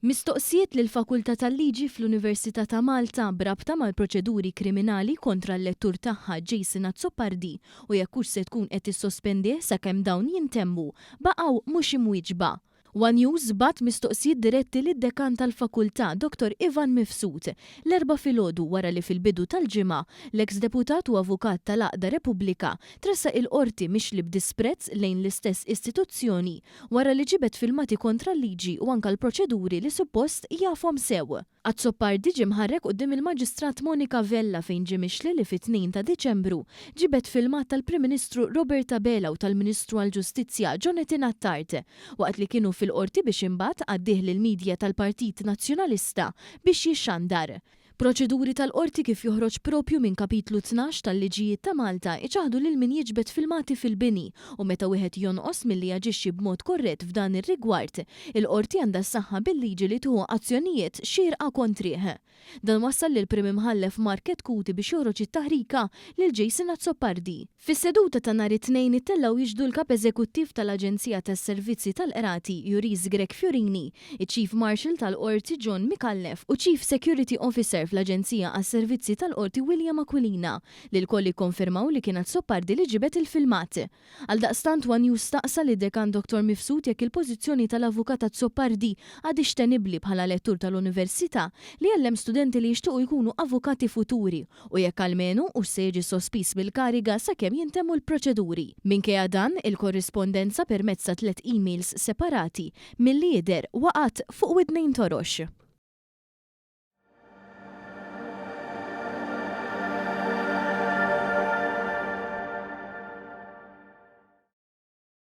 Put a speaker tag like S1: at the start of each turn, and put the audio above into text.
S1: Mistoqsijiet lill-Fakultà tal-Liġi fl-Università ta' Malta brabta mal-proċeduri kriminali kontra l-lettur tagħha Jason Azzopardi u jekk hux se tkun qed tissospendih sakemm dawn jintemmu baqgħu mhux imwieġba. One News bat mistoqsijiet diretti lid-dekan tal-Fakultà Dr. Ivan Mifsud l-erba' filgħodu wara li fil-bidu tal-ġimgħa l-eks deputat u avukat tal-Għaqda Repubblika tressaq il-qorti mixli b'disprezz lejn l-istess istituzzjoni wara li ġibet filmati kontra l-liġi u anke l-proċeduri li suppost jafhom sew. Azzopardi ġie mħarrek quddiem il-Maġistrat Monika Vella fejn ġie mixli li fit-2 ta' Diċembru ġibet filmat tal-Prim Ministru Robert Abela u tal-Ministru għall-Ġustizzja Jonathan Attard waqt li kienu fil-qorti biex imbagħad għaddih lill-midja tal-Partit Nazzjonalista biex jixxandar. Proċeduri tal-qorti kif joħroġ propju minn kapitlu 12 tal-Liġijiet ta' Malta iċaħdu lil min jiġbed filmati fil-bini u meta wieħed jonqos milli jaġixxi b'mod korrett f'dan ir-rigward, il-qorti għandha s-saħħa bil-liġi li tieħu azzjonijiet xierqa kontrih. Dan wassal lil Prim Imħallef Market Kuti biex joħroġ it-taħrika lil Jason Azzopardi. Fis-seduta ta' nhar it-tnejn ittellaw jiġdu l-Kap Eżekuttiv tal-Aġenzija tas-Servizzi tal-Qrati Juris Greg Fiorini, iċ-Chief Marshal tal-Qorti John Mikallef u Chief Security Officer fl-Aġenzija għas-Servizzi tal-Qorti William Aquilina li l-koll jikkonfermaw li kien Azzopardi li ġibet il-filmat. Għaldaqstant One News staqsa li dekan Dr. Mifsud jekk il-pożizzjoni tal-avukat Azzopardi għadix tenibbli bħala lettur tal-Università li għallem studenti li jixtiequ jkunu avukati futuri u jekk almenu u se jiġi sospiż bil-kariga sakemm jintemmu l-proċeduri. Minkejja dan, il-korrispondenza permezz ta' 3 emails separati milli jidher waqgħet fuq widnejn torox.